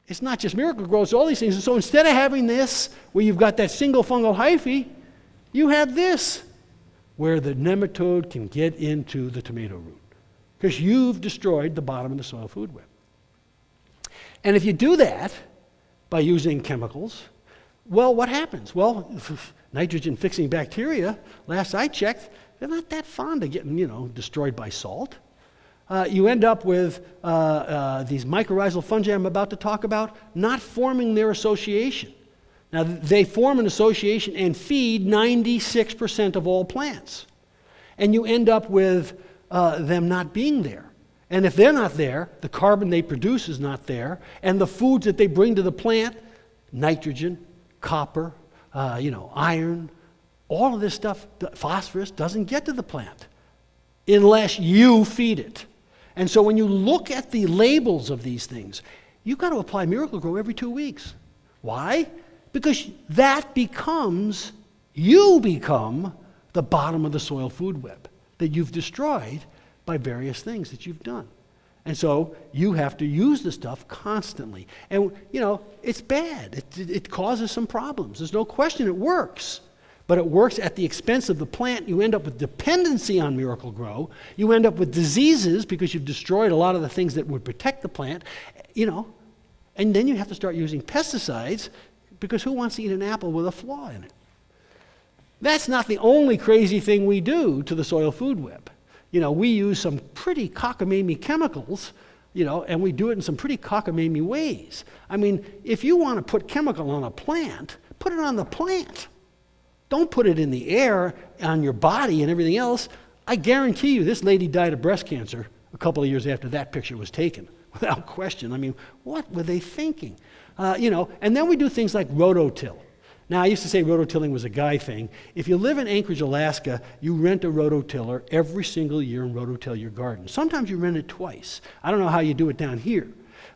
It's not just Miracle-Gro, it's all these things. And so instead of having this, where you've got that single fungal hyphae, you have this, where the nematode can get into the tomato root. Because you've destroyed the bottom of the soil food web. And if you do that by using chemicals, well, what happens? Well, nitrogen-fixing bacteria, last I checked, they're not that fond of getting, destroyed by salt. You end up with these mycorrhizal fungi I'm about to talk about not forming their association. Now, they form an association and feed 96% of all plants. And you end up with them not being there. And if they're not there, the carbon they produce is not there, and the foods that they bring to the plant, nitrogen, copper, iron, all of this stuff, phosphorus, doesn't get to the plant unless you feed it. And so when you look at the labels of these things, you've got to apply Miracle-Gro every 2 weeks. Why? Because you become the bottom of the soil food web that you've destroyed by various things that you've done. And so you have to use the stuff constantly. And, it's bad. It causes some problems. There's no question it works. But it works at the expense of the plant. You end up with dependency on Miracle-Gro. You end up with diseases because you've destroyed a lot of the things that would protect the plant, And then you have to start using pesticides because who wants to eat an apple with a flaw in it? That's not the only crazy thing we do to the soil food web. We use some pretty cockamamie chemicals, and we do it in some pretty cockamamie ways. I mean, if you want to put chemical on a plant, put it on the plant. Don't put it in the air, on your body and everything else. I guarantee you this lady died of breast cancer a couple of years after that picture was taken, without question. I mean, what were they thinking? And then we do things like rototill. Now, I used to say rototilling was a guy thing. If you live in Anchorage, Alaska, you rent a rototiller every single year and rototill your garden. Sometimes you rent it twice. I don't know how you do it down here.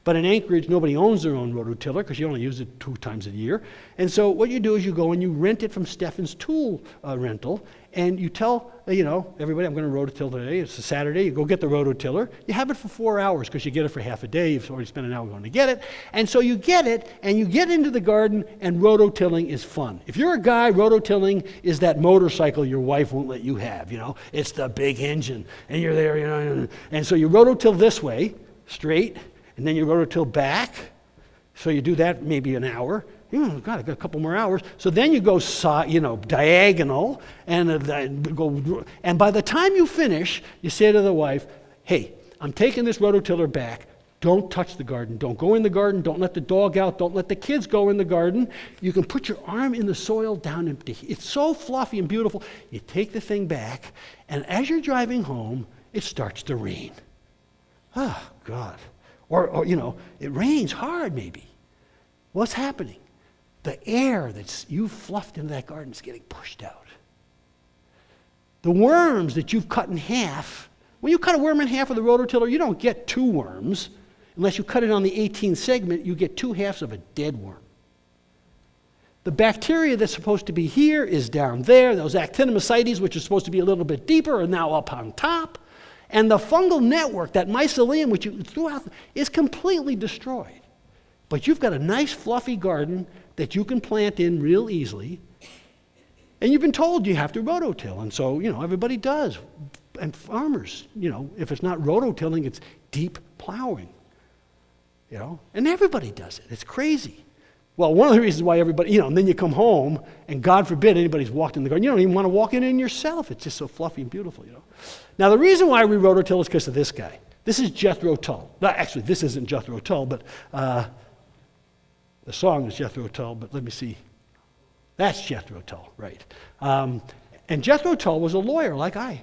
But in Anchorage, nobody owns their own rototiller because you only use it 2 times a year. And so what you do is you go and you rent it from Steffen's Tool Rental, and you tell, everybody, I'm going to rototill today. It's a Saturday. You go get the rototiller. You have it for 4 hours because you get it for half a day. You've already spent an hour going to get it. And so you get it, and you get into the garden, and rototilling is fun. If you're a guy, rototilling is that motorcycle your wife won't let you have. It's the big engine, and you're there, And so you rototill this way, straight, and then you rototill back. So you do that maybe an hour. I got a couple more hours. So then you go, diagonal, and go. And by the time you finish, you say to the wife, "Hey, I'm taking this rototiller back. Don't touch the garden. Don't go in the garden. Don't let the dog out. Don't let the kids go in the garden. You can put your arm in the soil down empty. It's so fluffy and beautiful." You take the thing back, and as you're driving home, it starts to rain. Oh, God. Or it rains hard maybe. What's happening? The air that you've fluffed into that garden is getting pushed out. The worms that you've cut in half, when you cut a worm in half with a rototiller, you don't get 2 worms. Unless you cut it on the 18th segment, you get 2 halves of a dead worm. The bacteria that's supposed to be here is down there. Those actinomycetes, which are supposed to be a little bit deeper, are now up on top. And the fungal network, that mycelium, which you threw out, is completely destroyed. But you've got a nice fluffy garden that you can plant in real easily. And you've been told you have to rototill. And so, everybody does. And farmers, if it's not rototilling, it's deep plowing. And everybody does it. It's crazy. Well, one of the reasons why everybody, and then you come home, and God forbid anybody's walked in the garden. You don't even want to walk in yourself. It's just so fluffy and beautiful, Now, the reason why we rototill is because of this guy. This is Jethro Tull. Actually, this isn't Jethro Tull, but the song is Jethro Tull, but let me see. That's Jethro Tull, right. And Jethro Tull was a lawyer like I.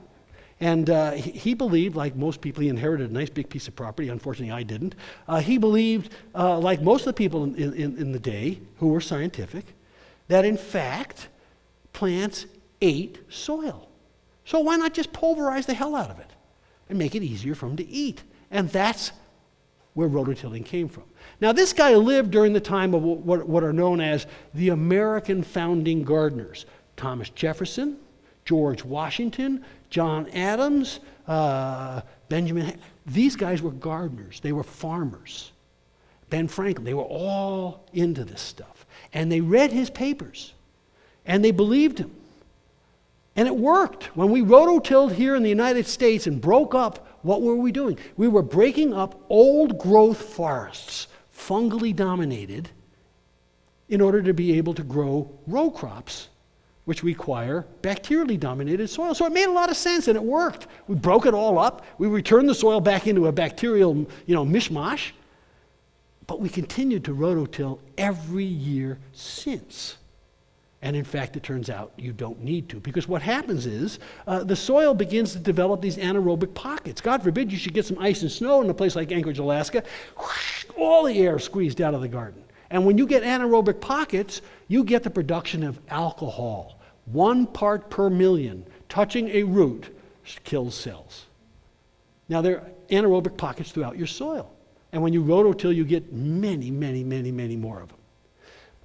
And he believed, like most people, he inherited a nice big piece of property. Unfortunately, I didn't. He believed, like most of the people in the day who were scientific, that in fact, plants ate soil. So why not just pulverize the hell out of it and make it easier for them to eat? And that's where rototilling came from. Now, this guy lived during the time of what are known as the American founding gardeners. Thomas Jefferson, George Washington, John Adams, Benjamin. These guys were gardeners. They were farmers. Ben Franklin, they were all into this stuff. And they read his papers, and they believed him. And it worked. When we rototilled here in the United States and broke up, what were we doing? We were breaking up old growth forests, fungally dominated, in order to be able to grow row crops, which require bacterially dominated soil. So it made a lot of sense, and it worked. We broke it all up. We returned the soil back into a bacterial, mishmash. But we continued to rototill every year since. And in fact, it turns out you don't need to, because what happens is the soil begins to develop these anaerobic pockets. God forbid you should get some ice and snow in a place like Anchorage, Alaska. Whoosh, all the air squeezed out of the garden. And when you get anaerobic pockets, you get the production of alcohol. 1 part per million touching a root kills cells. Now, there are anaerobic pockets throughout your soil. And when you rototill, you get many, many, many, many more of them.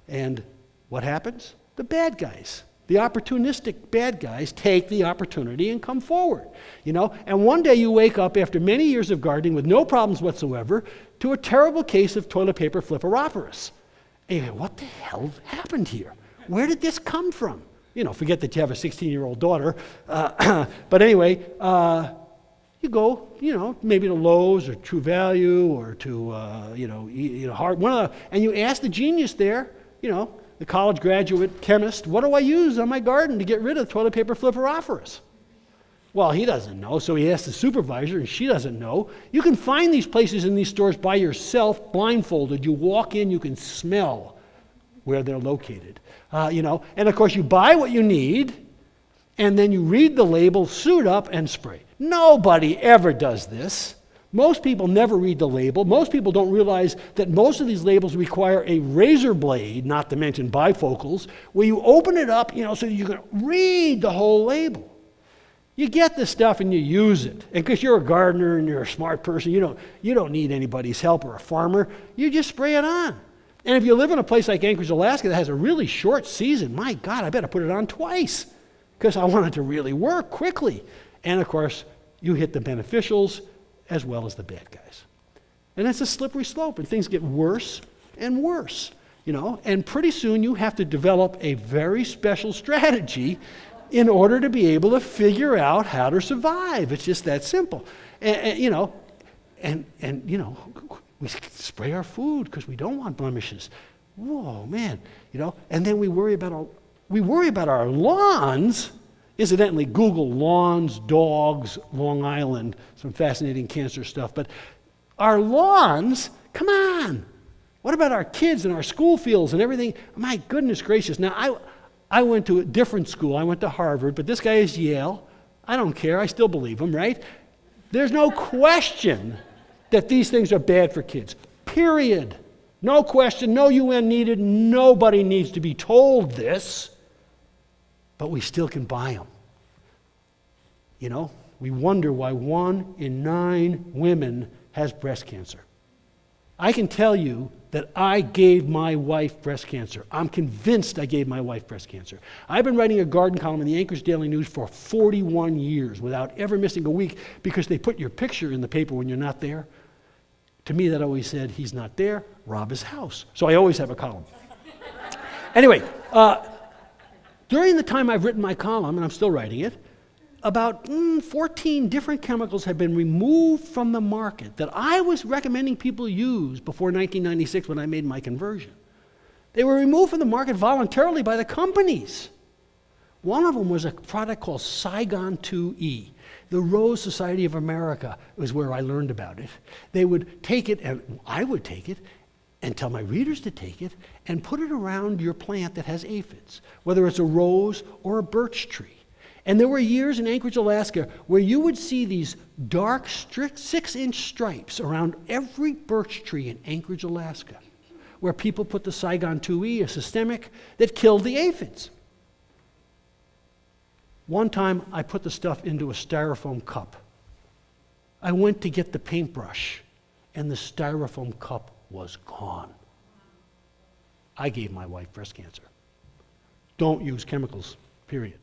And what happens? The bad guys, the opportunistic bad guys, take the opportunity and come forward. And one day you wake up after many years of gardening with no problems whatsoever to a terrible case of toilet paper flipperoporus. And you go, what the hell happened here? Where did this come from? Forget that you have a 16-year-old daughter. But anyway, you go, maybe to Lowe's or True Value or to, and you ask the genius there, the college graduate chemist, what do I use on my garden to get rid of toilet paper flipperoporus? Well, he doesn't know, so he asks the supervisor, and she doesn't know. You can find these places in these stores by yourself, blindfolded. You walk in, you can smell where they're located. And of course, you buy what you need, and then you read the label, suit up, and spray. Nobody ever does this. Most people never read the label. Most people don't realize that most of these labels require a razor blade, not to mention bifocals, where you open it up, so you can read the whole label. You get this stuff and you use it. And because you're a gardener and you're a smart person, you don't need anybody's help, or a farmer. You just spray it on. And if you live in a place like Anchorage, Alaska that has a really short season, my God, I better put it on twice because I want it to really work quickly. And of course, you hit the beneficials as well as the bad guys. And it's a slippery slope, and things get worse and worse, and pretty soon you have to develop a very special strategy in order to be able to figure out how to survive. It's just that simple. And we spray our food because we don't want blemishes. Whoa, man, and then we worry about our lawns. Incidentally, Google lawns, dogs, Long Island, some fascinating cancer stuff. But our lawns, come on. What about our kids and our school fields and everything? My goodness gracious. Now, I went to a different school. I went to Harvard, but this guy is Yale. I don't care. I still believe him, right? There's no question that these things are bad for kids, period. No question, no UN needed. Nobody needs to be told this. But we still can buy them. We wonder why 1 in 9 women has breast cancer. I can tell you that I gave my wife breast cancer. I'm convinced I gave my wife breast cancer. I've been writing a garden column in the Anchorage Daily News for 41 years without ever missing a week because they put your picture in the paper when you're not there. To me, that always said, he's not there, rob his house. So I always have a column. Anyway, during the time I've written my column, and I'm still writing it, about 14 different chemicals have been removed from the market that I was recommending people use before 1996 when I made my conversion. They were removed from the market voluntarily by the companies. One of them was a product called Saigon 2E. The Rose Society of America was where I learned about it. They would take it, and I would take it, and tell my readers to take it and put it around your plant that has aphids, whether it's a rose or a birch tree. And there were years in Anchorage, Alaska, where you would see these dark 6-inch stripes around every birch tree in Anchorage, Alaska, where people put the Saigon 2E, a systemic, that killed the aphids. One time, I put the stuff into a styrofoam cup. I went to get the paintbrush, and the styrofoam cup was gone. I gave my wife breast cancer. Don't use chemicals, period.